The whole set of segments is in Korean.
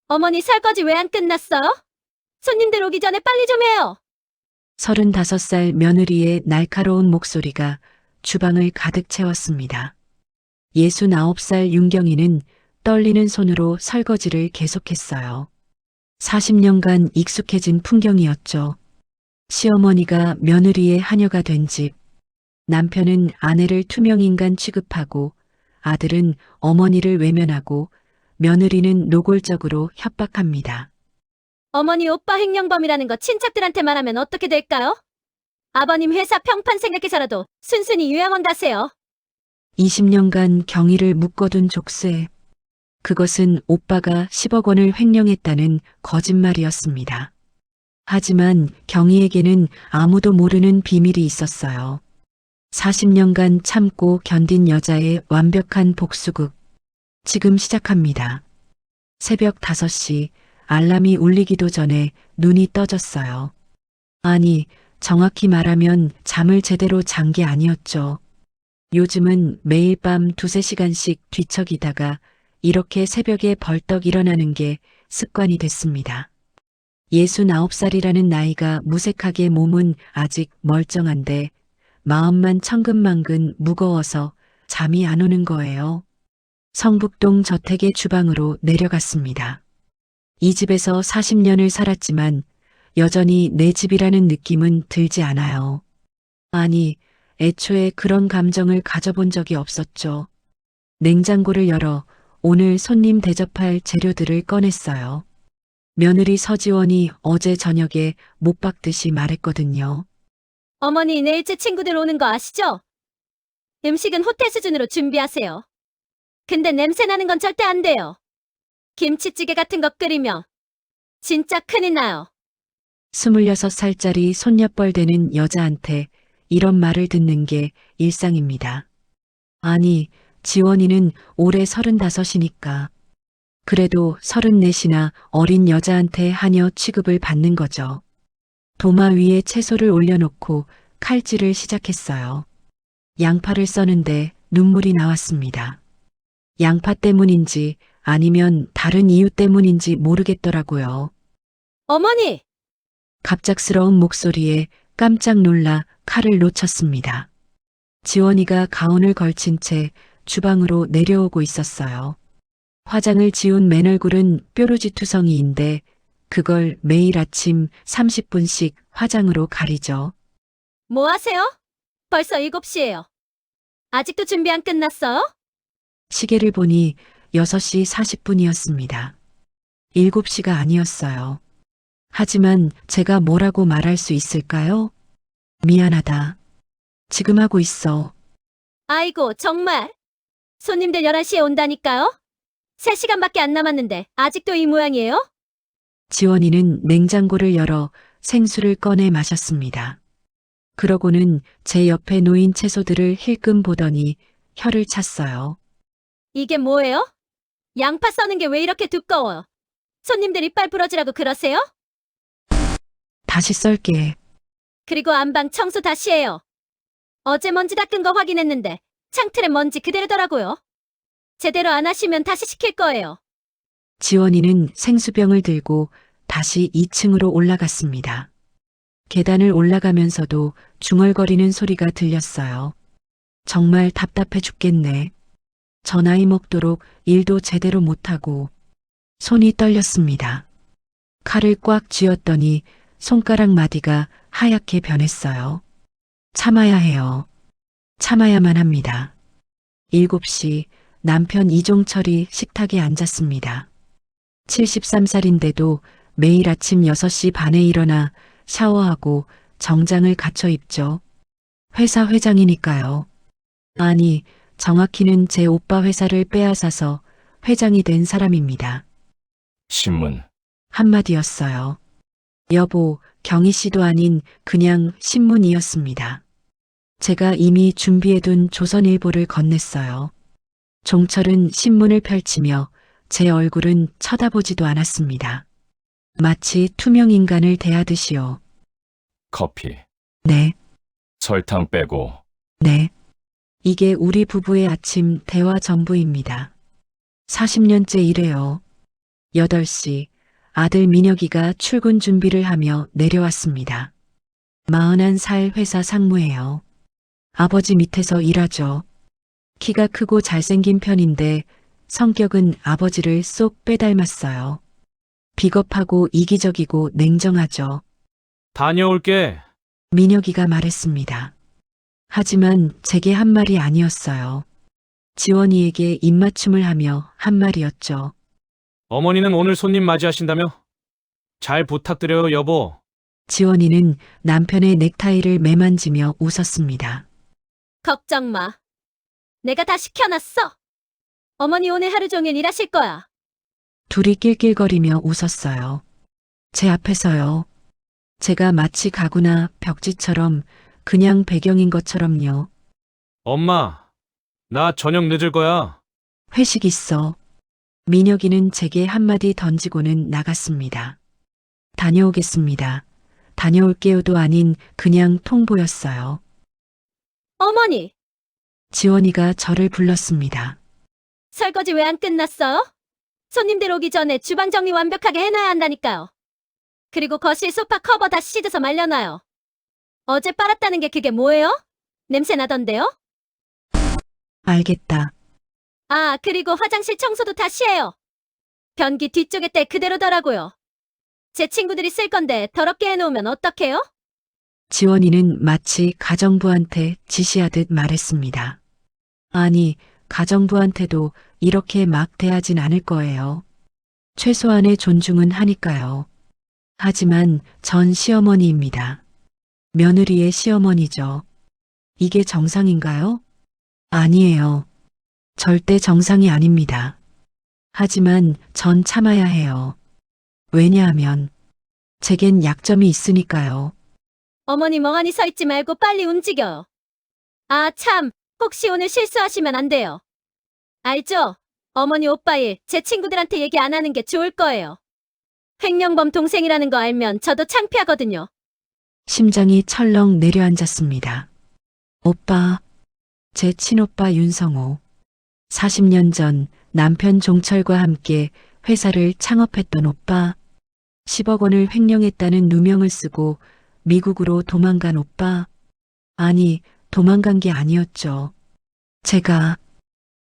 어머니 설거지 왜 안 끝났어요? 손님들 오기 전에 빨리 좀 해요. 35살 며느리의 날카로운 목소리가 주방을 가득 채웠습니다. 69살 윤경이는 떨리는 손으로 설거지를 계속했어요. 40년간 익숙해진 풍경이었죠. 시어머니가 며느리의 하녀가 된 집, 남편은 아내를 투명인간 취급하고 아들은 어머니를 외면하고 며느리는 노골적으로 협박합니다. 어머니 오빠 횡령범이라는 거 친척들한테 말하면 어떻게 될까요? 아버님 회사 평판 생각해서라도 순순히 유양원 가세요. 20년간 경위를 묶어둔 족쇄. 그것은 오빠가 10억 원을 횡령했다는 거짓말이었습니다. 하지만 경희에게는 아무도 모르는 비밀이 있었어요. 40년간 참고 견딘 여자의 완벽한 복수극. 지금 시작합니다. 새벽 5시 알람이 울리기도 전에 눈이 떠졌어요. 아니, 정확히 말하면 잠을 제대로 잔 게 아니었죠. 요즘은 매일 밤 2~3시간씩 뒤척이다가 이렇게 새벽에 벌떡 일어나는 게 습관이 됐습니다. 69살이라는 나이가 무색하게 몸은 아직 멀쩡한데 마음만 천근만근 무거워서 잠이 안 오는 거예요. 성북동 저택의 주방으로 내려갔습니다. 이 집에서 40년을 살았지만 여전히 내 집이라는 느낌은 들지 않아요. 아니, 애초에 그런 감정을 가져본 적이 없었죠. 냉장고를 열어 오늘 손님 대접할 재료들을 꺼냈어요. 며느리 서지원이 어제 저녁에 못 박듯이 말했거든요. 어머니 내일 제 친구들 오는 거 아시죠? 음식은 호텔 수준으로 준비하세요. 근데 냄새 나는 건 절대 안 돼요. 김치찌개 같은 거 끓이면 진짜 큰일 나요. 26살짜리 손녀뻘 되는 여자한테 이런 말을 듣는 게 일상입니다. 아니, 지원이는 올해 35이니까. 그래도 34이나 어린 여자한테 하녀 취급을 받는 거죠. 도마 위에 채소를 올려놓고 칼질을 시작했어요. 양파를 써는데 눈물이 나왔습니다. 양파 때문인지 아니면 다른 이유 때문인지 모르겠더라고요. 어머니! 갑작스러운 목소리에 깜짝 놀라 칼을 놓쳤습니다. 지원이가 가운을 걸친 채 주방으로 내려오고 있었어요. 화장을 지운 맨얼굴은 뾰루지투성이인데 그걸 매일 아침 30분씩 화장으로 가리죠. 뭐 하세요? 벌써 7시예요. 아직도 준비 안 끝났어요? 시계를 보니 6시 40분이었습니다. 7시가 아니었어요. 하지만 제가 뭐라고 말할 수 있을까요? 미안하다. 지금 하고 있어. 아이고, 정말. 손님들 11시에 온다니까요? 3시간밖에 안 남았는데 아직도 이 모양이에요? 지원이는 냉장고를 열어 생수를 꺼내 마셨습니다. 그러고는 제 옆에 놓인 채소들을 힐끔 보더니 혀를 찼어요. 이게 뭐예요? 양파 써는 게 왜 이렇게 두꺼워요? 손님들 이빨 부러지라고 그러세요? 다시 썰게. 그리고 안방 청소 다시 해요. 어제 먼지 닦은 거 확인했는데 창틀에 먼지 그대로더라고요. 제대로 안 하시면 다시 시킬 거예요. 지원이는 생수병을 들고 다시 2층으로 올라갔습니다. 계단을 올라가면서도 중얼거리는 소리가 들렸어요. 정말 답답해 죽겠네. 저 나이 먹도록 일도 제대로 못하고 손이 떨렸습니다. 칼을 꽉 쥐었더니 손가락 마디가 하얗게 변했어요. 참아야 해요. 참아야만 합니다. 7시 남편 이종철이 식탁에 앉았습니다. 73살인데도 매일 아침 6시 반에 일어나 샤워하고 정장을 갖춰 입죠. 회사 회장이니까요. 아니, 정확히는 제 오빠 회사를 빼앗아서 회장이 된 사람입니다. 신문. 한마디였어요. 여보, 경희 씨도 아닌 그냥 신문이었습니다. 제가 이미 준비해둔 조선일보를 건넸어요. 종철은 신문을 펼치며 제 얼굴은 쳐다보지도 않았습니다. 마치 투명인간을 대하듯이요. 커피. 네, 설탕 빼고. 네. 이게 우리 부부의 아침 대화 전부입니다. 40년째 이래요. 8시 아들 민혁이가 출근 준비를 하며 내려왔습니다. 41살 회사 상무예요. 아버지 밑에서 일하죠. 키가 크고 잘생긴 편인데 성격은 아버지를 쏙 빼닮았어요. 비겁하고 이기적이고 냉정하죠. 다녀올게. 민혁이가 말했습니다. 하지만 제게 한 말이 아니었어요. 지원이에게 입맞춤을 하며 한 말이었죠. 어머니는 오늘 손님 맞이하신다며? 잘 부탁드려요, 여보. 지원이는 남편의 넥타이를 매만지며 웃었습니다. 걱정 마. 내가 다 시켜놨어. 어머니 오늘 하루 종일 일하실 거야. 둘이 낄낄거리며 웃었어요. 제 앞에서요. 제가 마치 가구나 벽지처럼 그냥 배경인 것처럼요. 엄마, 나 저녁 늦을 거야. 회식 있어. 민혁이는 제게 한마디 던지고는 나갔습니다. 다녀오겠습니다. 다녀올게요도 아닌 그냥 통보였어요. 어머니, 지원이가 저를 불렀습니다. 설거지 왜 안 끝났어요? 손님들 오기 전에 주방 정리 완벽하게 해놔야 한다니까요. 그리고 거실 소파 커버 다 씻어서 말려놔요. 어제 빨았다는 게 그게 뭐예요? 냄새 나던데요? 알겠다. 아, 그리고 화장실 청소도 다시 해요. 변기 뒤쪽에 때 그대로더라고요. 제 친구들이 쓸 건데 더럽게 해놓으면 어떡해요? 지원이는 마치 가정부한테 지시하듯 말했습니다. 아니, 가정부한테도 이렇게 막 대하진 않을 거예요. 최소한의 존중은 하니까요. 하지만 전 시어머니입니다. 며느리의 시어머니죠. 이게 정상인가요? 아니에요. 절대 정상이 아닙니다. 하지만 전 참아야 해요. 왜냐하면 제겐 약점이 있으니까요. 어머니 멍하니 서 있지 말고 빨리 움직여요. 아, 참. 혹시 오늘 실수하시면 안 돼요. 알죠? 어머니 오빠 일 제 친구들한테 얘기 안 하는 게 좋을 거예요. 횡령범 동생이라는 거 알면 저도 창피하거든요. 심장이 철렁 내려앉았습니다. 오빠, 제 친오빠 윤성호. 40년 전 남편 종철과 함께 회사를 창업했던 오빠. 10억 원을 횡령했다는 누명을 쓰고 미국으로 도망간 오빠. 아니, 도망간 게 아니었죠.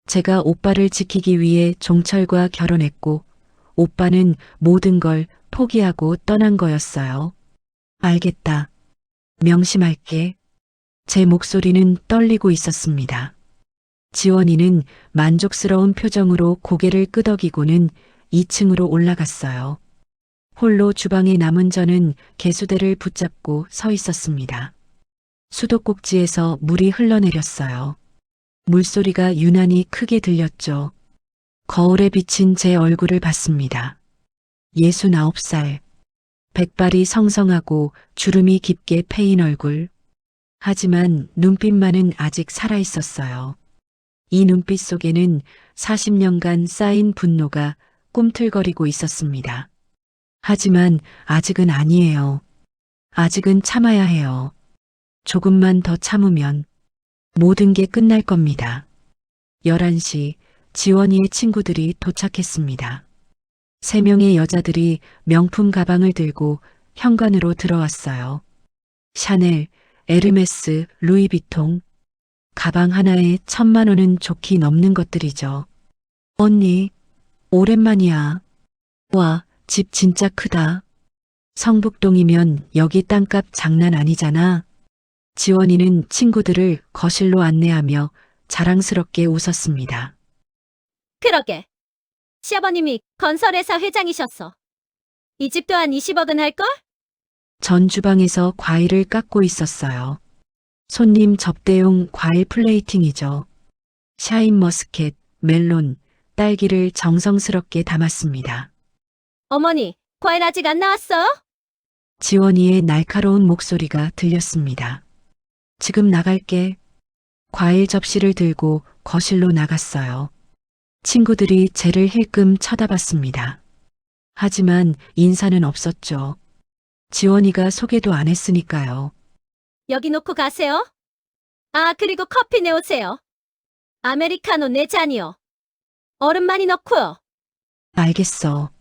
제가 오빠를 지키기 위해 종철과 결혼했고, 오빠는 모든 걸 포기하고 떠난 거였어요. 알겠다. 명심할게. 제 목소리는 떨리고 있었습니다. 지원이는 만족스러운 표정으로 고개를 끄덕이고는 2층으로 올라갔어요. 홀로 주방에 남은 저는 개수대를 붙잡고 서 있었습니다. 수도꼭지에서 물이 흘러내렸어요. 물소리가 유난히 크게 들렸죠. 거울에 비친 제 얼굴을 봤습니다. 69살. 백발이 성성하고 주름이 깊게 패인 얼굴. 하지만 눈빛만은 아직 살아있었어요. 이 눈빛 속에는 40년간 쌓인 분노가 꿈틀거리고 있었습니다. 하지만 아직은 아니에요. 아직은 참아야 해요. 조금만 더 참으면 모든 게 끝날 겁니다. 11시 지원이의 친구들이 도착했습니다. 3명의 여자들이 명품 가방을 들고 현관으로 들어왔어요. 샤넬, 에르메스, 루이비통. 가방 하나에 1,000만 원은 좋게 넘는 것들이죠. 언니, 오랜만이야. 와, 집 진짜 크다. 성북동이면 여기 땅값 장난 아니잖아. 지원이는 친구들을 거실로 안내하며 자랑스럽게 웃었습니다. 그러게. 시아버님이 건설회사 회장이셨어. 이 집도 한 20억은 할걸? 전 주방에서 과일을 깎고 있었어요. 손님 접대용 과일 플레이팅이죠. 샤인머스켓, 멜론, 딸기를 정성스럽게 담았습니다. 어머니, 과일 아직 안 나왔어요? 지원이의 날카로운 목소리가 들렸습니다. 지금 나갈게. 과일 접시를 들고 거실로 나갔어요. 친구들이 쟤를 힐끔 쳐다봤습니다. 하지만 인사는 없었죠. 지원이가 소개도 안 했으니까요. 여기 놓고 가세요. 아, 그리고 커피 내오세요. 아메리카노 4잔이요. 얼음 많이 넣고요. 알겠어.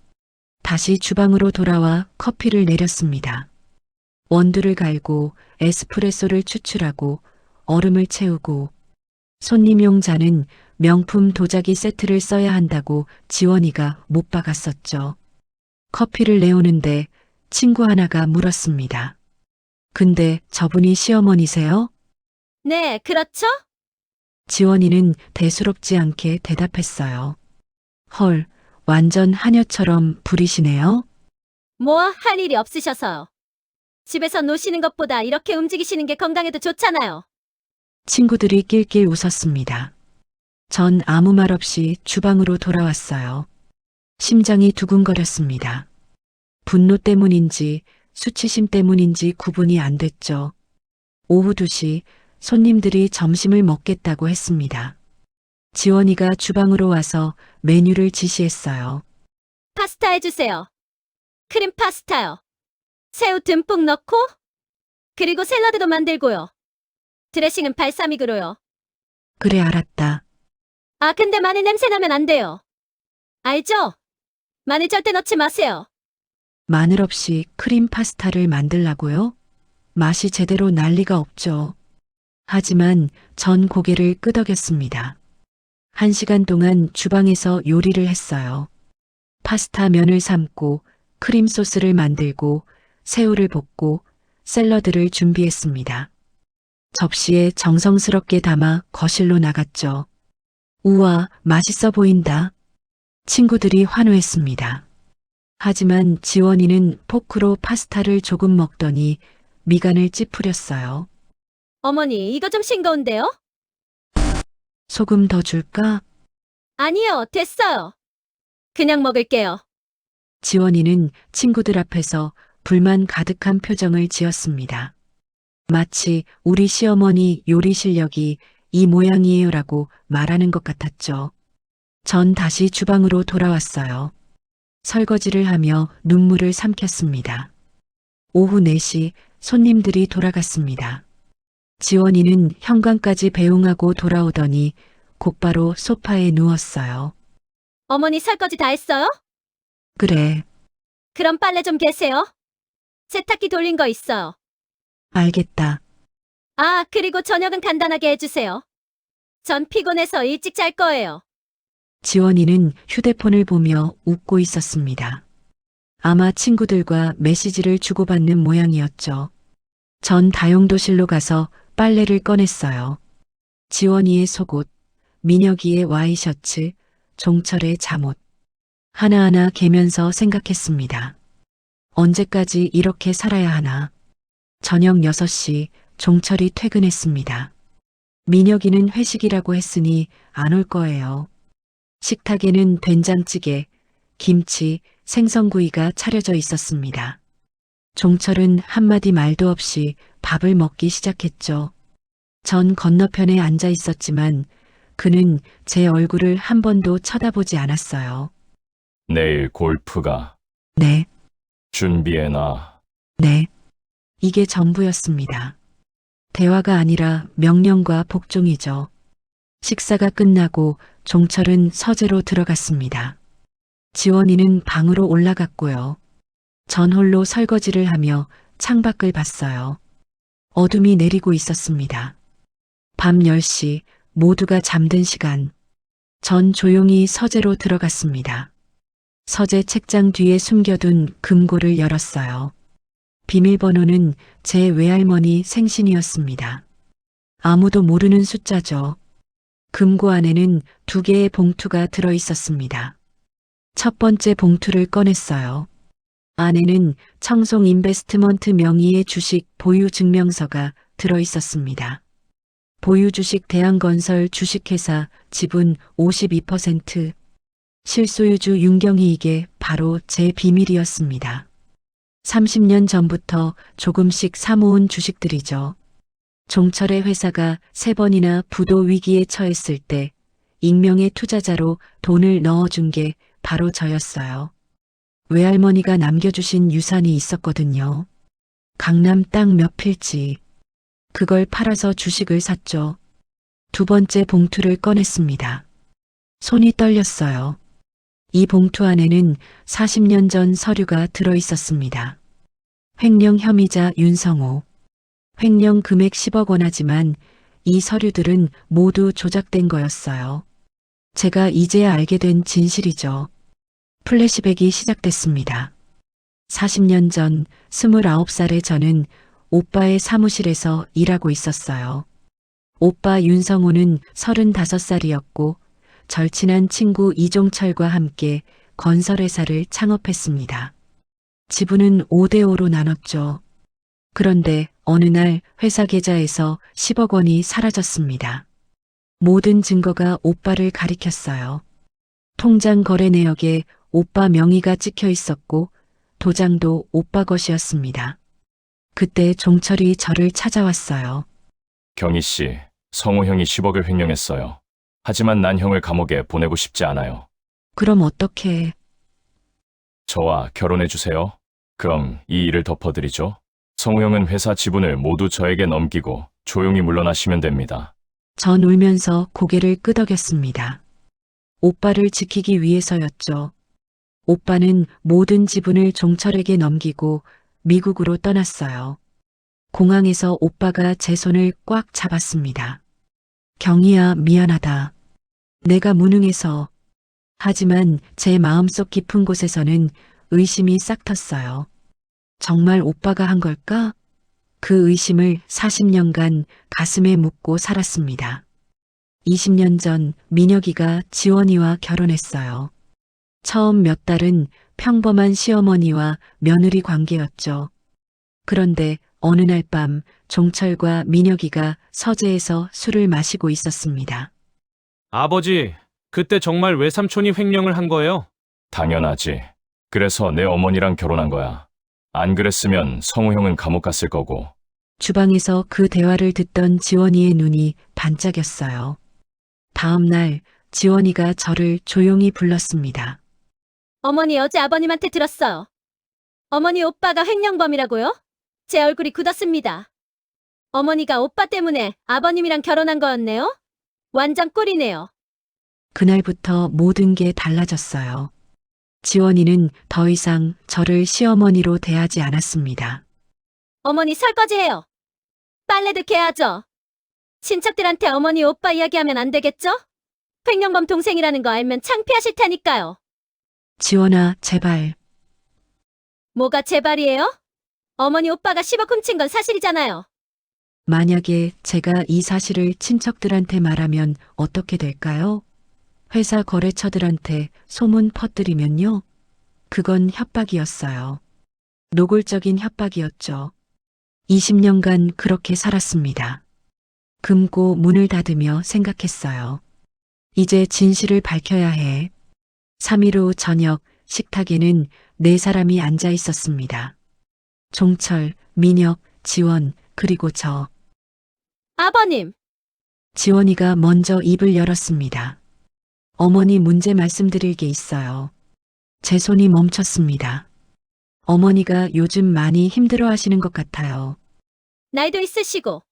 다시 주방으로 돌아와 커피를 내렸습니다. 원두를 갈고 에스프레소를 추출하고 얼음을 채우고 손님용 잔은 명품 도자기 세트를 써야 한다고 지원이가 못 박았었죠. 커피를 내오는데 친구 하나가 물었습니다. 근데 저분이 시어머니세요? 네, 그렇죠? 지원이는 대수롭지 않게 대답했어요. 헐, 완전 하녀처럼 부리시네요? 뭐 할 일이 없으셔서요. 집에서 노시는 것보다 이렇게 움직이시는 게 건강에도 좋잖아요. 친구들이 낄낄 웃었습니다. 전 아무 말 없이 주방으로 돌아왔어요. 심장이 두근거렸습니다. 분노 때문인지 수치심 때문인지 구분이 안 됐죠. 오후 2시 손님들이 점심을 먹겠다고 했습니다. 지원이가 주방으로 와서 메뉴를 지시했어요. 파스타 해주세요. 크림 파스타요. 새우 듬뿍 넣고, 그리고 샐러드도 만들고요. 드레싱은 발사믹으로요. 그래 알았다. 아, 근데 마늘 냄새 나면 안 돼요. 알죠? 마늘 절대 넣지 마세요. 마늘 없이 크림 파스타를 만들라고요? 맛이 제대로 날 리가 없죠. 하지만 전 고개를 끄덕였습니다. 1시간 동안 주방에서 요리를 했어요. 파스타 면을 삶고 크림 소스를 만들고 새우를 볶고 샐러드를 준비했습니다. 접시에 정성스럽게 담아 거실로 나갔죠. 우와, 맛있어 보인다. 친구들이 환호했습니다. 하지만 지원이는 포크로 파스타를 조금 먹더니 미간을 찌푸렸어요. 어머니, 이거 좀 싱거운데요? 소금 더 줄까? 아니요, 됐어요. 그냥 먹을게요. 지원이는 친구들 앞에서 불만 가득한 표정을 지었습니다. 마치 우리 시어머니 요리 실력이 이 모양이에요라고 말하는 것 같았죠. 전 다시 주방으로 돌아왔어요. 설거지를 하며 눈물을 삼켰습니다. 오후 4시 손님들이 돌아갔습니다. 지원이는 현관까지 배웅하고 돌아오더니 곧바로 소파에 누웠어요. 어머니 설거지 다 했어요? 그래, 그럼 빨래 좀 개세요. 세탁기 돌린 거 있어요. 알겠다. 아, 그리고 저녁은 간단하게 해주세요. 전 피곤해서 일찍 잘 거예요. 지원이는 휴대폰을 보며 웃고 있었습니다. 아마 친구들과 메시지를 주고받는 모양이었죠. 전 다용도실로 가서 빨래를 꺼냈어요. 지원이의 속옷, 민혁이의 와이셔츠, 종철의 잠옷. 하나하나 개면서 생각했습니다. 언제까지 이렇게 살아야 하나. 저녁 6시 종철이 퇴근했습니다. 민혁이는 회식이라고 했으니 안 올 거예요. 식탁에는 된장찌개, 김치, 생선구이가 차려져 있었습니다. 종철은 한마디 말도 없이 밥을 먹기 시작했죠. 전 건너편에 앉아 있었지만 그는 제 얼굴을 한 번도 쳐다보지 않았어요. 내일 골프가. 네, 준비해놔. 네. 이게 전부였습니다. 대화가 아니라 명령과 복종이죠. 식사가 끝나고 종철은 서재로 들어갔습니다. 지원이는 방으로 올라갔고요. 전 홀로 설거지를 하며 창밖을 봤어요. 어둠이 내리고 있었습니다. 밤 10시 모두가 잠든 시간. 전 조용히 서재로 들어갔습니다. 서재 책장 뒤에 숨겨둔 금고를 열었어요. 비밀번호는 제 외할머니 생신이었습니다. 아무도 모르는 숫자죠. 금고 안에는 2개의 봉투가 들어 있었습니다. 첫 번째 봉투를 꺼냈어요. 안에는 청송 인베스트먼트 명의의 주식 보유 증명서가 들어 있었습니다. 보유 주식 대한건설 주식회사 지분 52%, 실소유주 윤경희, 이게 바로 제 비밀이었습니다. 30년 전부터 조금씩 사모은 주식들이죠. 종철의 회사가 3번이나 부도 위기에 처했을 때 익명의 투자자로 돈을 넣어준 게 바로 저였어요. 외할머니가 남겨주신 유산이 있었거든요. 강남 땅 몇 필지. 그걸 팔아서 주식을 샀죠. 2번째 봉투를 꺼냈습니다. 손이 떨렸어요. 이 봉투 안에는 40년 전 서류가 들어 있었습니다. 횡령 혐의자 윤성호. 횡령 금액 10억 원 하지만 이 서류들은 모두 조작된 거였어요. 제가 이제야 알게 된 진실이죠. 플래시백이 시작됐습니다. 40년 전 29살의 저는 오빠의 사무실에서 일하고 있었어요. 오빠 윤성호는 35살이었고 절친한 친구 이종철과 함께 건설회사를 창업했습니다. 지분은 5대5로 나눴죠. 그런데 어느 날 회사 계좌에서 10억 원이 사라졌습니다. 모든 증거가 오빠를 가리켰어요. 통장 거래 내역에 오빠 명의가 찍혀 있었고 도장도 오빠 것이었습니다. 그때 종철이 저를 찾아왔어요. 경희 씨, 성우 형이 10억을 횡령했어요. 하지만 난 형을 감옥에 보내고 싶지 않아요. 그럼 어떻게? 저와 결혼해 주세요. 그럼 이 일을 덮어드리죠. 성우 형은 회사 지분을 모두 저에게 넘기고 조용히 물러나시면 됩니다. 전 울면서 고개를 끄덕였습니다. 오빠를 지키기 위해서였죠. 오빠는 모든 지분을 종철에게 넘기고 미국으로 떠났어요. 공항에서 오빠가 제 손을 꽉 잡았습니다. 경희야, 미안하다. 내가 무능해서. 하지만 제 마음속 깊은 곳에서는 의심이 싹 텄어요. 정말 오빠가 한 걸까? 그 의심을 40년간 가슴에 묻고 살았습니다. 20년 전 민혁이가 지원이와 결혼했어요. 처음 몇 달은 평범한 시어머니와 며느리 관계였죠. 그런데 어느 날 밤 종철과 민혁이가 서재에서 술을 마시고 있었습니다. 아버지, 그때 정말 외삼촌이 횡령을 한 거예요? 당연하지. 그래서 내 어머니랑 결혼한 거야. 안 그랬으면 성우 형은 감옥 갔을 거고. 주방에서 그 대화를 듣던 지원이의 눈이 반짝였어요. 다음 날 지원이가 저를 조용히 불렀습니다. 어머니 어제 아버님한테 들었어요. 어머니 오빠가 횡령범이라고요? 제 얼굴이 굳었습니다. 어머니가 오빠 때문에 아버님이랑 결혼한 거였네요? 완전 꿀이네요. 그날부터 모든 게 달라졌어요. 지원이는 더 이상 저를 시어머니로 대하지 않았습니다. 어머니 설거지해요. 빨래도 개야죠. 친척들한테 어머니 오빠 이야기하면 안 되겠죠? 횡령범 동생이라는 거 알면 창피하실 테니까요. 지원아, 제발. 뭐가 제발이에요? 어머니 오빠가 10억 훔친 건 사실이잖아요. 만약에 제가 이 사실을 친척들한테 말하면 어떻게 될까요? 회사 거래처들한테 소문 퍼뜨리면요? 그건 협박이었어요. 노골적인 협박이었죠. 20년간 그렇게 살았습니다. 금고 문을 닫으며 생각했어요. 이제 진실을 밝혀야 해. 3일 후 저녁 식탁에는 4사람이 앉아 있었습니다. 종철, 민혁, 지원, 그리고 저. 아버님, 지원이가 먼저 입을 열었습니다. 어머니 문제 말씀드릴 게 있어요. 제 손이 멈췄습니다. 어머니가 요즘 많이 힘들어 하시는 것 같아요. 나이도 있으시고.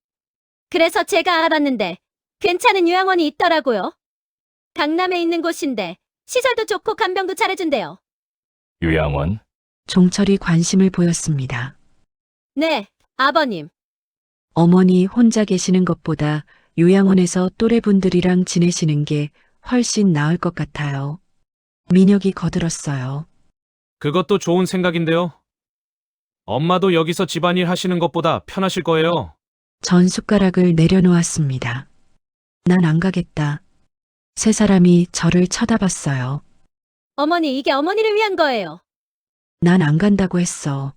그래서 제가 알아봤는데 괜찮은 요양원이 있더라고요. 강남에 있는 곳인데 시설도 좋고 간병도 잘해준대요. 요양원? 종철이 관심을 보였습니다. 네, 아버님. 어머니 혼자 계시는 것보다 요양원에서 또래분들이랑 지내시는 게 훨씬 나을 것 같아요. 민혁이 거들었어요. 그것도 좋은 생각인데요. 엄마도 여기서 집안일 하시는 것보다 편하실 거예요. 전 숟가락을 내려놓았습니다. 난 안 가겠다. 3사람이 저를 쳐다봤어요. 어머니, 이게 어머니를 위한 거예요. 난 안 간다고 했어.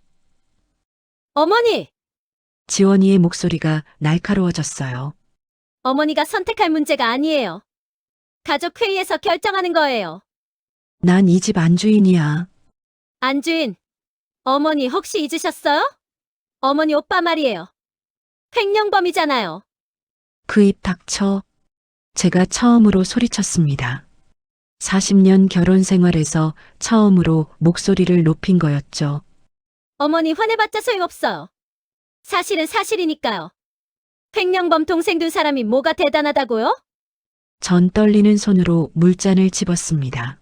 어머니! 지원이의 목소리가 날카로워졌어요. 어머니가 선택할 문제가 아니에요. 가족 회의에서 결정하는 거예요. 난 이 집 안주인이야. 안주인, 어머니 혹시 잊으셨어요? 어머니 오빠 말이에요. 횡령범이잖아요. 그 입 닥쳐. 제가 처음으로 소리쳤습니다. 40년 결혼 생활에서 처음으로 목소리를 높인 거였죠. 어머니 화내봤자 소용없어요. 사실은 사실이니까요. 횡령범 동생 2사람이 뭐가 대단하다고요? 전 떨리는 손으로 물잔을 집었습니다.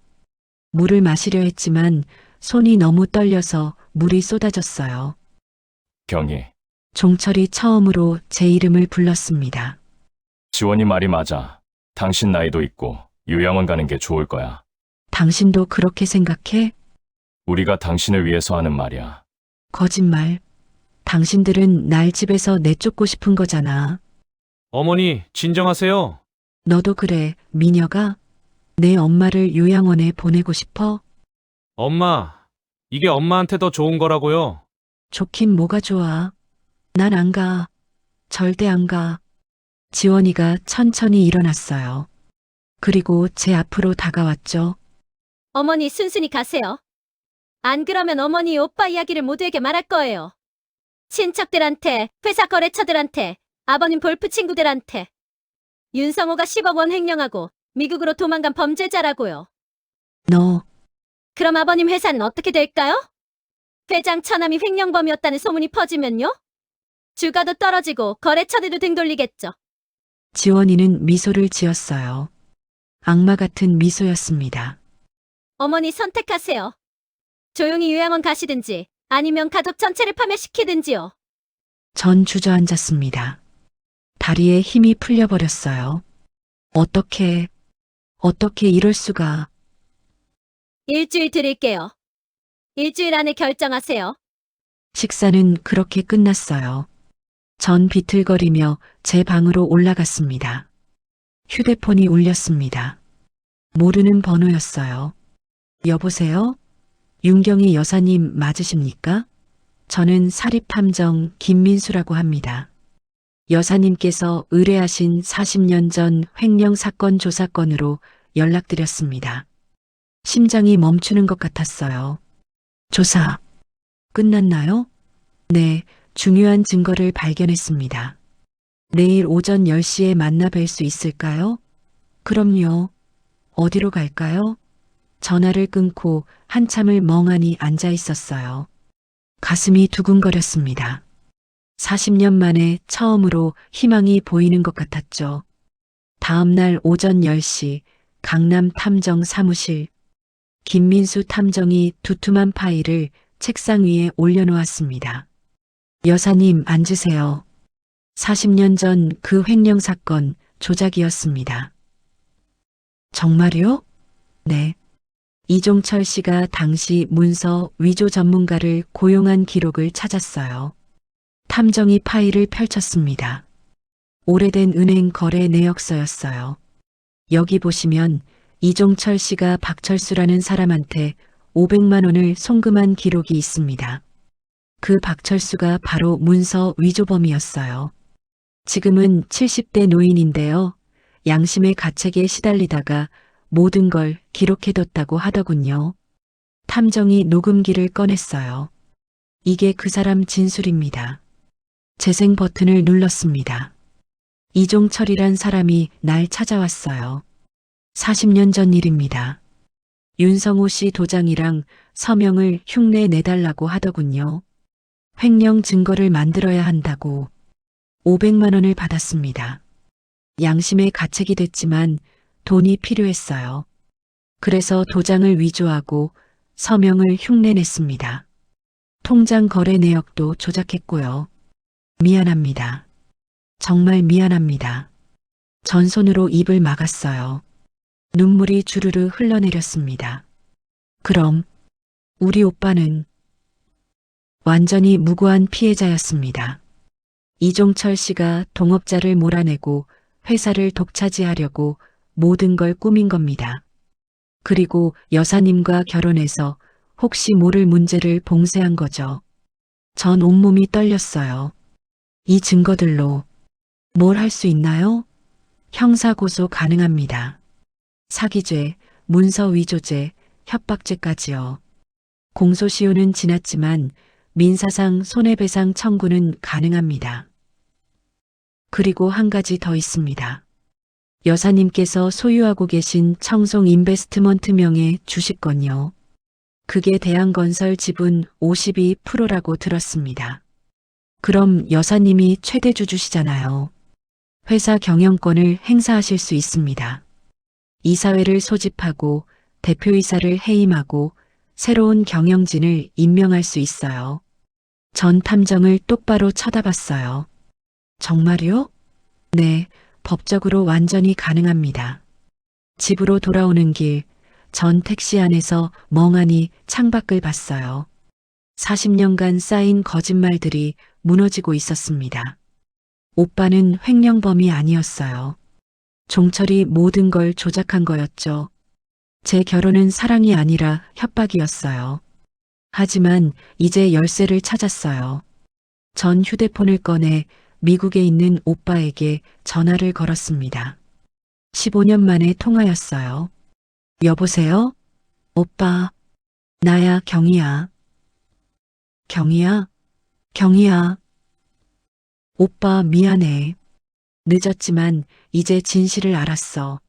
물을 마시려 했지만 손이 너무 떨려서 물이 쏟아졌어요. 경희, 종철이 처음으로 제 이름을 불렀습니다. 지원이 말이 맞아. 당신 나이도 있고 요양원 가는 게 좋을 거야. 당신도 그렇게 생각해? 우리가 당신을 위해서 하는 말이야. 거짓말. 당신들은 날 집에서 내쫓고 싶은 거잖아. 어머니, 진정하세요. 너도 그래, 미녀가? 내 엄마를 요양원에 보내고 싶어? 엄마, 이게 엄마한테 더 좋은 거라고요. 좋긴 뭐가 좋아. 난 안 가. 절대 안 가. 지원이가 천천히 일어났어요. 그리고 제 앞으로 다가왔죠. 어머니 순순히 가세요. 안 그러면 어머니 오빠 이야기를 모두에게 말할 거예요. 친척들한테, 회사 거래처들한테, 아버님 골프 친구들한테. 윤성호가 10억 원 횡령하고 미국으로 도망간 범죄자라고요. 너, 그럼 아버님 회사는 어떻게 될까요? 회장 처남이 횡령범이었다는 소문이 퍼지면요? 주가도 떨어지고 거래처들도 등 돌리겠죠. 지원이는 미소를 지었어요. 악마 같은 미소였습니다. 어머니 선택하세요. 조용히 요양원 가시든지 아니면 가족 전체를 파멸시키든지요. 전 주저앉았습니다. 다리에 힘이 풀려버렸어요. 어떻게 이럴 수가. 일주일 드릴게요. 일주일 안에 결정하세요. 식사는 그렇게 끝났어요. 전 비틀거리며 제 방으로 올라갔습니다. 휴대폰이 울렸습니다. 모르는 번호였어요. 여보세요? 윤경희 여사님 맞으십니까? 저는 사립탐정 김민수라고 합니다. 여사님께서 의뢰하신 40년 전 횡령 사건 조사건으로 연락드렸습니다. 심장이 멈추는 것 같았어요. 조사 끝났나요? 네, 중요한 증거를 발견했습니다. 내일 오전 10시에 만나 뵐 수 있을까요? 그럼요. 어디로 갈까요? 전화를 끊고 한참을 멍하니 앉아 있었어요. 가슴이 두근거렸습니다. 40년 만에 처음으로 희망이 보이는 것 같았죠. 다음 날 오전 10시 강남 탐정 사무실. 김민수 탐정이 두툼한 파일을 책상 위에 올려놓았습니다. 여사님 앉으세요. 40년 전 그 횡령 사건 조작이었습니다. 정말요? 네. 이종철 씨가 당시 문서 위조 전문가를 고용한 기록을 찾았어요. 탐정이 파일을 펼쳤습니다. 오래된 은행 거래 내역서였어요. 여기 보시면 이종철 씨가 박철수라는 사람한테 500만 원을 송금한 기록이 있습니다. 그 박철수가 바로 문서 위조범이었어요. 지금은 70대 노인인데요. 양심의 가책에 시달리다가 모든 걸 기록해뒀다고 하더군요. 탐정이 녹음기를 꺼냈어요. 이게 그 사람 진술입니다. 재생 버튼을 눌렀습니다. 이종철이란 사람이 날 찾아왔어요. 40년 전 일입니다. 윤성호 씨 도장이랑 서명을 흉내 내달라고 하더군요. 횡령 증거를 만들어야 한다고 500만 원을 받았습니다. 양심의 가책이 됐지만 돈이 필요했어요. 그래서 도장을 위조하고 서명을 흉내냈습니다. 통장 거래 내역도 조작했고요. 미안합니다. 정말 미안합니다. 전손으로 입을 막았어요. 눈물이 주르르 흘러내렸습니다. 그럼 우리 오빠는 완전히 무고한 피해자였습니다. 이종철 씨가 동업자를 몰아내고 회사를 독차지하려고 모든 걸 꾸민 겁니다. 그리고 여사님과 결혼해서 혹시 모를 문제를 봉쇄한 거죠. 전 온몸이 떨렸어요. 이 증거들로 뭘 할 수 있나요? 형사고소 가능합니다. 사기죄, 문서 위조죄, 협박죄까지요. 공소시효는 지났지만 민사상 손해배상 청구는 가능합니다. 그리고 한 가지 더 있습니다. 여사님께서 소유하고 계신 청송 인베스트먼트 명의 주식권요. 그게 대한건설 지분 52%라고 들었습니다. 그럼 여사님이 최대주주시잖아요. 회사 경영권을 행사하실 수 있습니다. 이사회를 소집하고 대표이사를 해임하고 새로운 경영진을 임명할 수 있어요. 전 탐정을 똑바로 쳐다봤어요. 정말요? 네, 법적으로 완전히 가능합니다. 집으로 돌아오는 길, 전 택시 안에서 멍하니 창밖을 봤어요. 40년간 쌓인 거짓말들이 무너지고 있었습니다. 오빠는 횡령범이 아니었어요. 종철이 모든 걸 조작한 거였죠. 제 결혼은 사랑이 아니라 협박이었어요. 하지만 이제 열쇠를 찾았어요. 전 휴대폰을 꺼내 미국에 있는 오빠에게 전화를 걸었습니다. 15년 만에 통화였어요. 여보세요? 오빠, 나야 경희야. 경희야? 경희야. 오빠 미안해. 늦었지만 이제 진실을 알았어.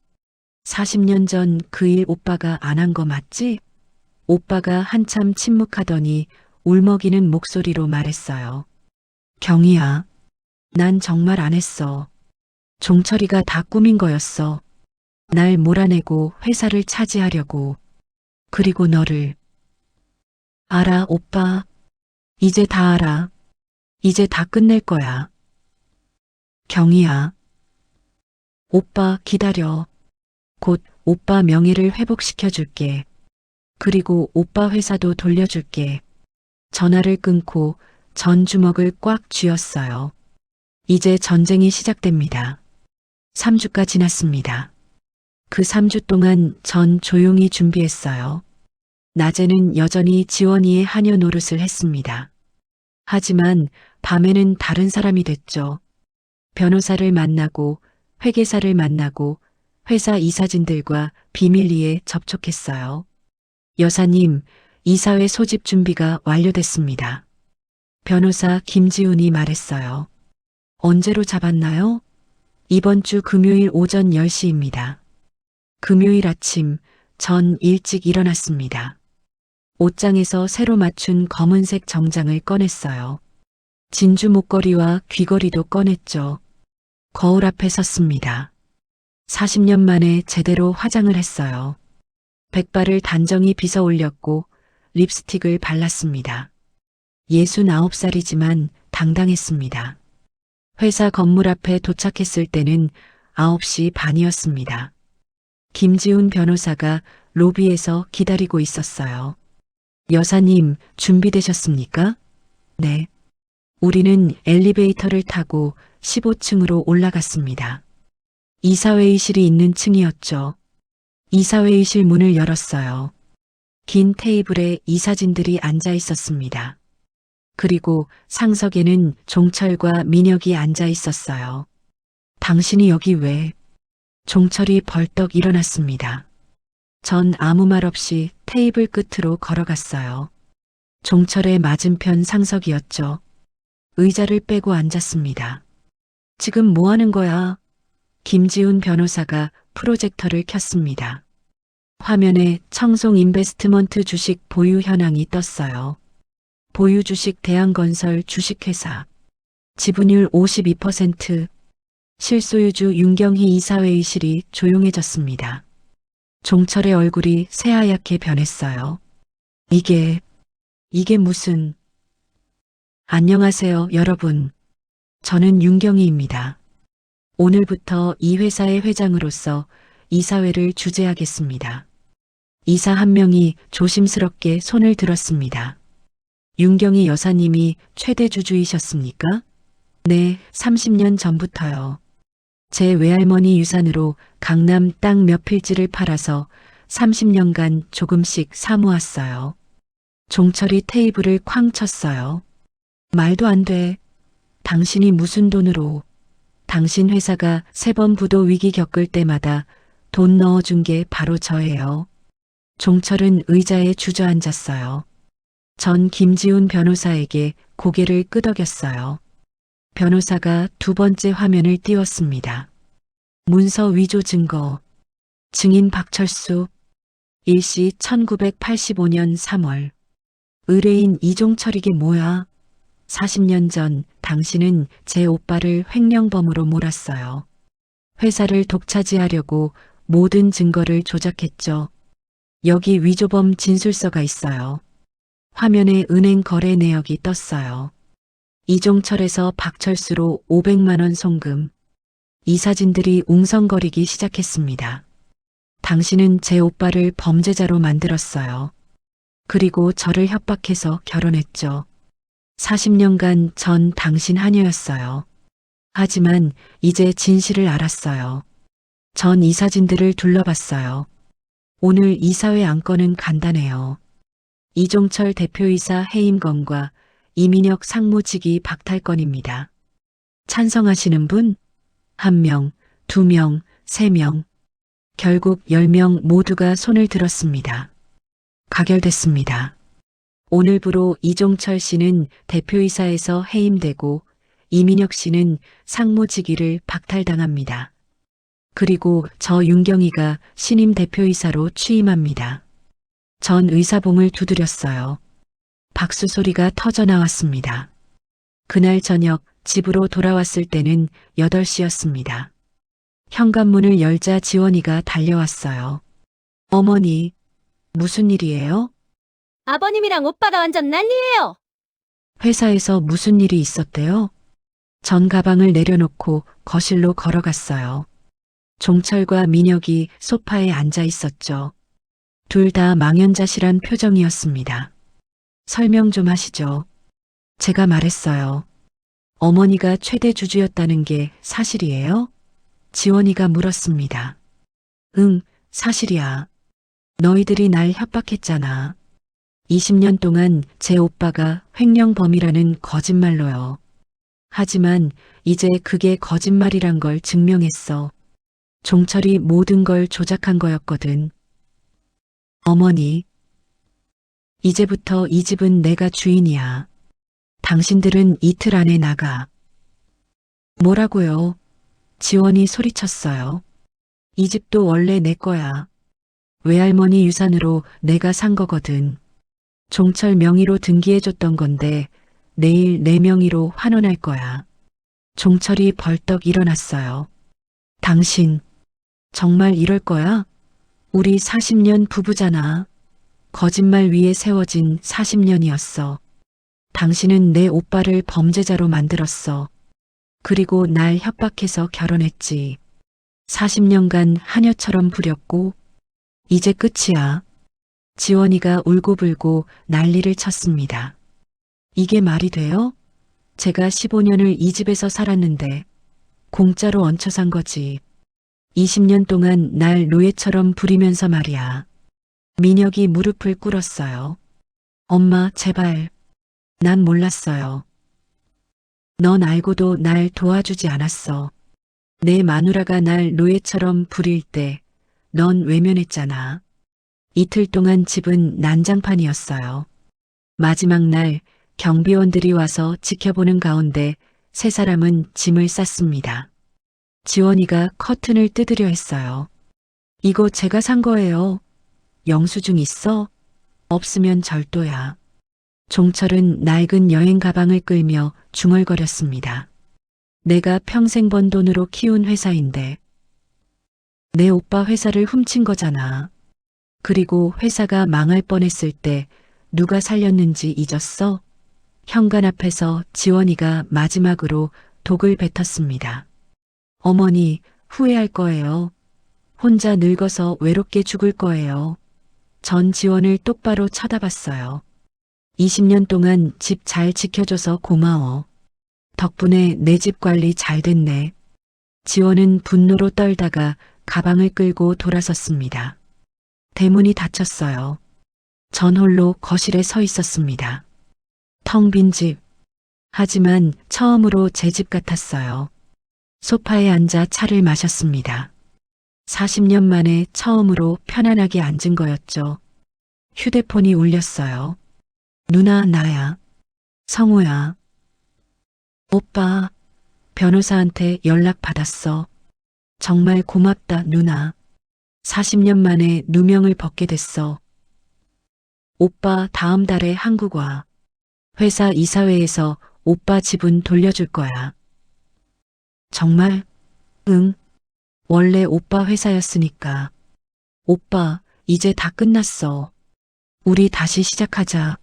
40년 전 그 일 오빠가 안 한 거 맞지? 오빠가 한참 침묵하더니 울먹이는 목소리로 말했어요. 경희야, 난 정말 안 했어. 종철이가 다 꾸민 거였어. 날 몰아내고 회사를 차지하려고. 그리고 너를. 알아, 오빠. 이제 다 알아. 이제 다 끝낼 거야. 경희야. 오빠 기다려. 곧 오빠 명예를 회복시켜 줄게. 그리고 오빠 회사도 돌려줄게. 전화를 끊고 전 주먹을 꽉 쥐었어요. 이제 전쟁이 시작됩니다. 3주가 지났습니다. 그 3주 동안 전 조용히 준비했어요. 낮에는 여전히 지원이의 하녀 노릇을 했습니다. 하지만 밤에는 다른 사람이 됐죠. 변호사를 만나고 회계사를 만나고 회사 이사진들과 비밀리에 접촉했어요. 여사님, 이사회 소집 준비가 완료됐습니다. 변호사 김지훈이 말했어요. 언제로 잡았나요? 이번 주 금요일 오전 10시입니다. 금요일 아침 전 일찍 일어났습니다. 옷장에서 새로 맞춘 검은색 정장을 꺼냈어요. 진주 목걸이와 귀걸이도 꺼냈죠. 거울 앞에 섰습니다. 40년 만에 제대로 화장을 했어요. 백발을 단정히 빗어 올렸고 립스틱을 발랐습니다. 69살이지만 당당했습니다. 회사 건물 앞에 도착했을 때는 9시 반이었습니다. 김지훈 변호사가 로비에서 기다리고 있었어요. 여사님, 준비되셨습니까? 네. 우리는 엘리베이터를 타고 15층으로 올라갔습니다. 이사회의실이 있는 층이었죠. 이사회의실 문을 열었어요. 긴 테이블에 이사진들이 앉아 있었습니다. 그리고 상석에는 종철과 민혁이 앉아 있었어요. 당신이 여기 왜? 종철이 벌떡 일어났습니다. 전 아무 말 없이 테이블 끝으로 걸어갔어요. 종철의 맞은편 상석이었죠. 의자를 빼고 앉았습니다. 지금 뭐 하는 거야? 김지훈 변호사가 프로젝터를 켰습니다. 화면에 청송 인베스트먼트 주식 보유 현황이 떴어요. 보유 주식 대한건설 주식회사. 지분율 52%. 실소유주 윤경희 이사회의실이 조용해졌습니다. 종철의 얼굴이 새하얗게 변했어요. 이게 무슨... 안녕하세요, 여러분. 저는 윤경희입니다. 오늘부터 이 회사의 회장으로서 이사회를 주재하겠습니다. 이사 한 명이 조심스럽게 손을 들었습니다. 윤경희 여사님이 최대 주주이셨습니까? 네, 30년 전부터요. 제 외할머니 유산으로 강남 땅 몇 필지를 팔아서 30년간 조금씩 사모았어요. 종철이 테이블을 쾅 쳤어요. 말도 안 돼. 당신이 무슨 돈으로... 당신 회사가 3번 부도 위기 겪을 때마다 돈 넣어준 게 바로 저예요. 종철은 의자에 주저앉았어요. 전 김지훈 변호사에게 고개를 끄덕였어요. 변호사가 두 번째 화면을 띄웠습니다. 문서 위조 증거. 증인 박철수. 일시 1985년 3월. 의뢰인 이종철이게 뭐야? 40년 전 당신은 제 오빠를 횡령범으로 몰았어요. 회사를 독차지하려고 모든 증거를 조작했죠. 여기 위조범 진술서가 있어요. 화면에 은행 거래 내역이 떴어요. 이종철에서 박철수로 500만 원 송금. 이 사진들이 웅성거리기 시작했습니다. 당신은 제 오빠를 범죄자로 만들었어요. 그리고 저를 협박해서 결혼했죠. 40년간 전 당신 하녀였어요. 하지만 이제 진실을 알았어요. 전 이 사진들을 둘러봤어요. 오늘 이사회 안건은 간단해요. 이종철 대표이사 해임건과 이민혁 상무직위 박탈건입니다. 찬성하시는 분? 1명, 2명, 3명. 결국 10명 모두가 손을 들었습니다. 가결됐습니다. 오늘부로 이종철 씨는 대표이사에서 해임되고 이민혁 씨는 상무직위를 박탈당합니다. 그리고 저 윤경이가 신임 대표이사로 취임합니다. 전 의사봉을 두드렸어요. 박수 소리가 터져 나왔습니다. 그날 저녁 집으로 돌아왔을 때는 8시였습니다. 현관문을 열자 지원이가 달려왔어요. 어머니, 무슨 일이에요? 아버님이랑 오빠가 완전 난리예요. 회사에서 무슨 일이 있었대요? 전 가방을 내려놓고 거실로 걸어갔어요. 종철과 민혁이 소파에 앉아 있었죠. 둘 다 망연자실한 표정이었습니다. 설명 좀 하시죠. 제가 말했어요. 어머니가 최대 주주였다는 게 사실이에요? 지원이가 물었습니다. 응, 사실이야. 너희들이 날 협박했잖아. 20년 동안 제 오빠가 횡령범이라는 거짓말로요. 하지만 이제 그게 거짓말이란 걸 증명했어. 종철이 모든 걸 조작한 거였거든. 어머니, 이제부터 이 집은 내가 주인이야. 당신들은 이틀 안에 나가. 뭐라고요? 지원이 소리쳤어요. 이 집도 원래 내 거야. 외할머니 유산으로 내가 산 거거든. 종철 명의로 등기해줬던 건데 내일 내 명의로 환원할 거야. 종철이 벌떡 일어났어요. 당신, 정말 이럴 거야? 우리 40년 부부잖아. 거짓말 위에 세워진 40년이었어. 당신은 내 오빠를 범죄자로 만들었어. 그리고 날 협박해서 결혼했지. 40년간 하녀처럼 부렸고 이제 끝이야. 지원이가 울고불고 난리를 쳤습니다. 이게 말이 돼요? 제가 15년을 이 집에서 살았는데 공짜로 얹혀 산 거지. 20년 동안 날 노예처럼 부리면서 말이야. 민혁이 무릎을 꿇었어요. 엄마, 제발. 난 몰랐어요. 넌 알고도 날 도와주지 않았어. 내 마누라가 날 노예처럼 부릴 때 넌 외면했잖아. 이틀 동안 집은 난장판이었어요. 마지막 날 경비원들이 와서 지켜보는 가운데 세 사람은 짐을 쌌습니다. 지원이가 커튼을 뜯으려 했어요. 이거 제가 산 거예요. 영수증 있어? 없으면 절도야. 종철은 낡은 여행 가방을 끌며 중얼거렸습니다. 내가 평생 번 돈으로 키운 회사인데 내 오빠 회사를 훔친 거잖아. 그리고 회사가 망할 뻔했을 때 누가 살렸는지 잊었어? 현관 앞에서 지원이가 마지막으로 독을 뱉었습니다. 어머니, 후회할 거예요. 혼자 늙어서 외롭게 죽을 거예요. 전 지원을 똑바로 쳐다봤어요. 20년 동안 집 잘 지켜줘서 고마워. 덕분에 내 집 관리 잘 됐네. 지원은 분노로 떨다가 가방을 끌고 돌아섰습니다. 대문이 닫혔어요. 전 홀로 거실에 서 있었습니다. 텅 빈 집. 하지만 처음으로 제 집 같았어요. 소파에 앉아 차를 마셨습니다. 40년 만에 처음으로 편안하게 앉은 거였죠. 휴대폰이 울렸어요. 누나, 나야. 성우야. 오빠, 변호사한테 연락 받았어. 정말 고맙다, 누나. 40년 만에 누명을 벗게 됐어. 오빠 다음 달에 한국 와. 회사 이사회에서 오빠 지분 돌려줄 거야. 정말? 응. 원래 오빠 회사였으니까. 오빠, 이제 다 끝났어. 우리 다시 시작하자.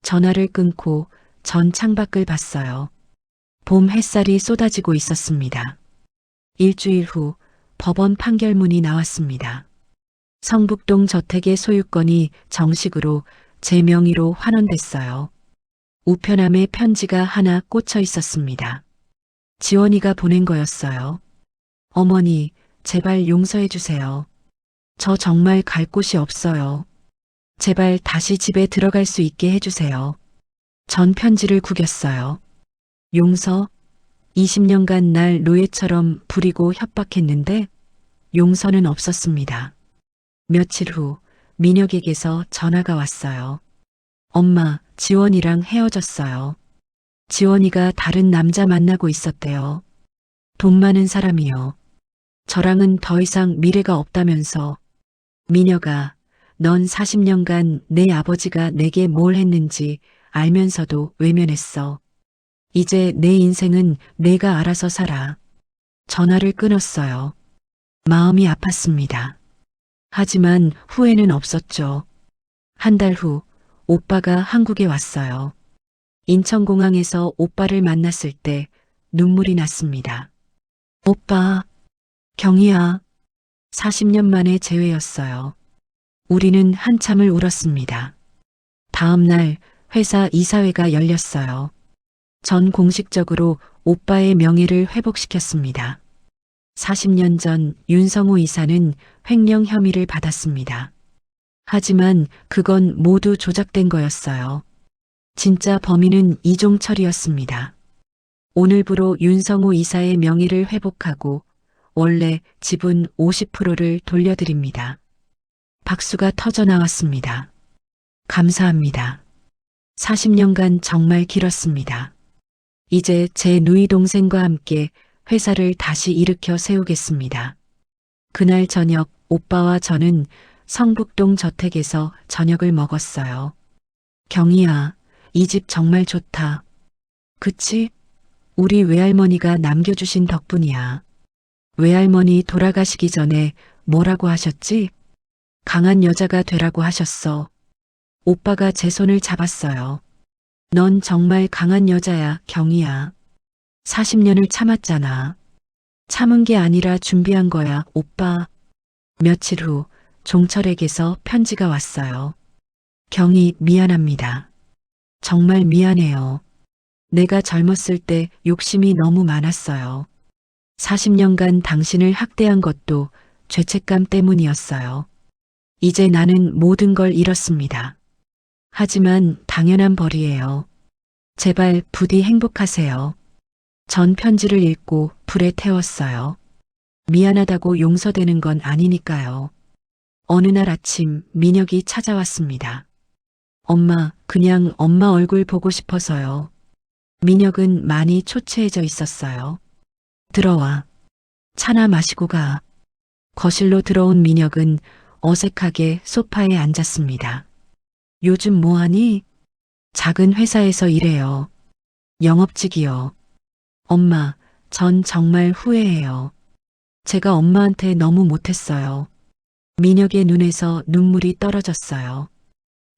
전화를 끊고 전 창밖을 봤어요. 봄 햇살이 쏟아지고 있었습니다. 일주일 후 법원 판결문이 나왔습니다. 성북동 저택의 소유권이 정식으로 제 명의로 환원됐어요. 우편함에 편지가 하나 꽂혀 있었습니다. 지원이가 보낸 거였어요. 어머니, 제발 용서해 주세요. 저 정말 갈 곳이 없어요. 제발 다시 집에 들어갈 수 있게 해주세요. 전 편지를 구겼어요. 용서? 20년간 날 노예처럼 부리고 협박했는데 용서는 없었습니다. 며칠 후 민혁에게서 전화가 왔어요. 엄마, 지원이랑 헤어졌어요. 지원이가 다른 남자 만나고 있었대요. 돈 많은 사람이요. 저랑은 더 이상 미래가 없다면서. 민혁아, 넌 40년간 내 아버지가 내게 뭘 했는지 알면서도 외면했어. 이제 내 인생은 내가 알아서 살아. 전화를 끊었어요. 마음이 아팠습니다. 하지만 후회는 없었죠. 한 달 후 오빠가 한국에 왔어요. 인천공항에서 오빠를 만났을 때 눈물이 났습니다. 오빠, 경희야. 40년 만에 재회였어요. 우리는 한참을 울었습니다. 다음 날 회사 이사회가 열렸어요. 전 공식적으로 오빠의 명예를 회복시켰습니다. 40년 전 윤성호 이사는 횡령 혐의를 받았습니다. 하지만 그건 모두 조작된 거였어요. 진짜 범인은 이종철이었습니다. 오늘부로 윤성호 이사의 명예를 회복하고 원래 지분 50%를 돌려드립니다. 박수가 터져 나왔습니다. 감사합니다. 40년간 정말 길었습니다. 이제 제 누이 동생과 함께 회사를 다시 일으켜 세우겠습니다. 그날 저녁 오빠와 저는 성북동 저택에서 저녁을 먹었어요. 경희야, 이 집 정말 좋다. 그치? 우리 외할머니가 남겨주신 덕분이야. 외할머니 돌아가시기 전에 뭐라고 하셨지? 강한 여자가 되라고 하셨어. 오빠가 제 손을 잡았어요. 넌 정말 강한 여자야, 경희야. 40년을 참았잖아. 참은 게 아니라 준비한 거야, 오빠. 며칠 후 종철에게서 편지가 왔어요. 경희, 미안합니다. 정말 미안해요. 내가 젊었을 때 욕심이 너무 많았어요. 40년간 당신을 학대한 것도 죄책감 때문이었어요. 이제 나는 모든 걸 잃었습니다. 하지만 당연한 벌이에요. 제발 부디 행복하세요. 전 편지를 읽고 불에 태웠어요. 미안하다고 용서되는 건 아니니까요. 어느 날 아침 민혁이 찾아왔습니다. 엄마, 그냥 엄마 얼굴 보고 싶어서요. 민혁은 많이 초췌해져 있었어요. 들어와. 차나 마시고 가. 거실로 들어온 민혁은 어색하게 소파에 앉았습니다. 요즘 뭐하니? 작은 회사에서 일해요. 영업직이요. 엄마, 전 정말 후회해요. 제가 엄마한테 너무 못했어요. 민혁의 눈에서 눈물이 떨어졌어요.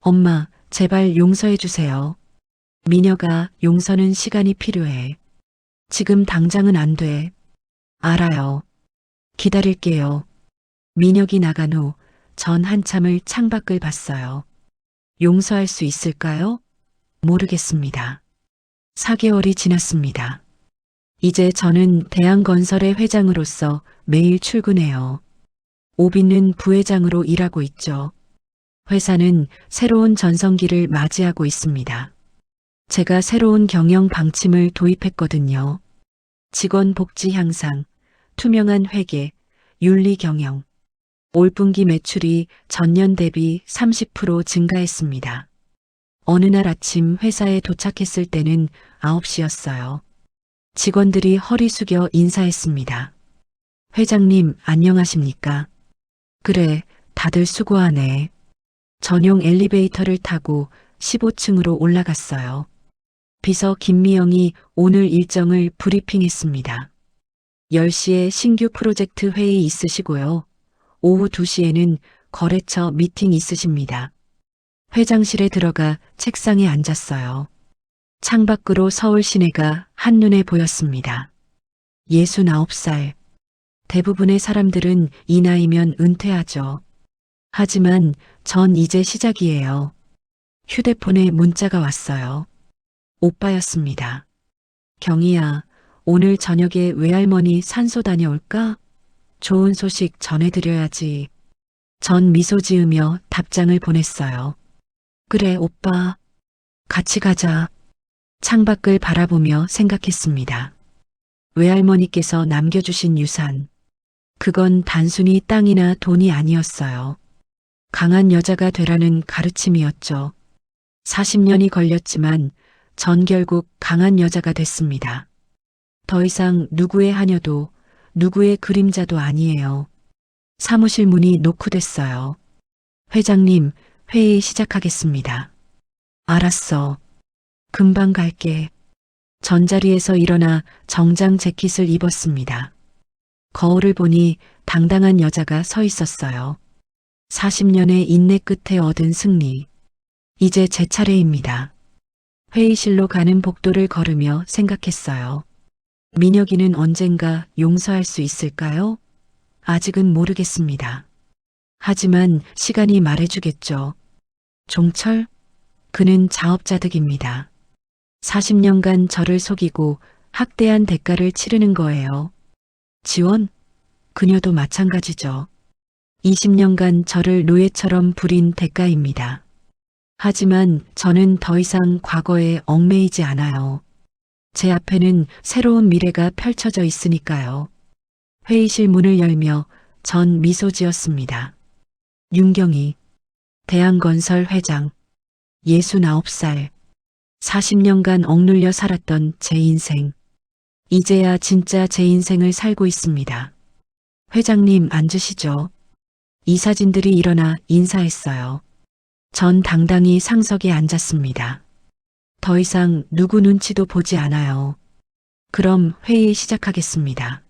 엄마, 제발 용서해 주세요. 민혁아, 용서는 시간이 필요해. 지금 당장은 안 돼. 알아요. 기다릴게요. 민혁이 나간 후 전 한참을 창밖을 봤어요. 용서할 수 있을까요? 모르겠습니다. 4개월이 지났습니다. 이제 저는 대한건설의 회장으로서 매일 출근해요. 오빈은 부회장으로 일하고 있죠. 회사는 새로운 전성기를 맞이하고 있습니다. 제가 새로운 경영 방침을 도입했거든요. 직원 복지 향상, 투명한 회계, 윤리 경영. 올 분기 매출이 전년 대비 30% 증가했습니다. 어느 날 아침 회사에 도착했을 때는 9시였어요. 직원들이 허리 숙여 인사했습니다. 회장님, 안녕하십니까? 그래, 다들 수고하네. 전용 엘리베이터를 타고 15층으로 올라갔어요. 비서 김미영이 오늘 일정을 브리핑했습니다. 10시에 신규 프로젝트 회의 있으시고요. 오후 2시에는 거래처 미팅 있으십니다. 회장실에 들어가 책상에 앉았어요. 창밖으로 서울 시내가 한눈에 보였습니다. 69살. 대부분의 사람들은 이 나이면 은퇴하죠. 하지만 전 이제 시작이에요. 휴대폰에 문자가 왔어요. 오빠였습니다. 경희야, 오늘 저녁에 외할머니 산소 다녀올까? 좋은 소식 전해드려야지. 전 미소 지으며 답장을 보냈어요. 그래, 오빠. 같이 가자. 창밖을 바라보며 생각했습니다. 외할머니께서 남겨주신 유산. 그건 단순히 땅이나 돈이 아니었어요. 강한 여자가 되라는 가르침이었죠. 40년이 걸렸지만 전 결국 강한 여자가 됐습니다. 더 이상 누구의 하녀도 누구의 그림자도 아니에요. 사무실 문이 노크됐어요. 회장님, 회의 시작하겠습니다. 알았어. 금방 갈게. 전자리에서 일어나 정장 재킷을 입었습니다. 거울을 보니 당당한 여자가 서 있었어요. 40년의 인내 끝에 얻은 승리. 이제 제 차례입니다. 회의실로 가는 복도를 걸으며 생각했어요. 민혁이는 언젠가 용서할 수 있을까요? 아직은 모르겠습니다. 하지만 시간이 말해주겠죠. 종철? 그는 자업자득입니다. 40년간 저를 속이고 학대한 대가를 치르는 거예요. 지원? 그녀도 마찬가지죠. 20년간 저를 노예처럼 부린 대가입니다. 하지만 저는 더 이상 과거에 얽매이지 않아요. 제 앞에는 새로운 미래가 펼쳐져 있으니까요. 회의실 문을 열며 전 미소 지었습니다. 윤경희, 대한건설 회장, 69살, 40년간 억눌려 살았던 제 인생. 이제야 진짜 제 인생을 살고 있습니다. 회장님 앉으시죠. 이사진들이 일어나 인사했어요. 전 당당히 상석에 앉았습니다. 더 이상 누구 눈치도 보지 않아요. 그럼 회의 시작하겠습니다.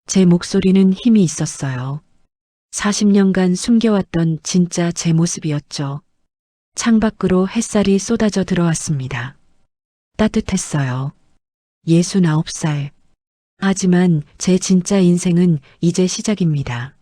제 목소리는 힘이 있었어요. 40년간 숨겨왔던 진짜 제 모습이었죠. 창밖으로 햇살이 쏟아져 들어왔습니다. 따뜻했어요. 69살. 하지만 제 진짜 인생은 이제 시작입니다.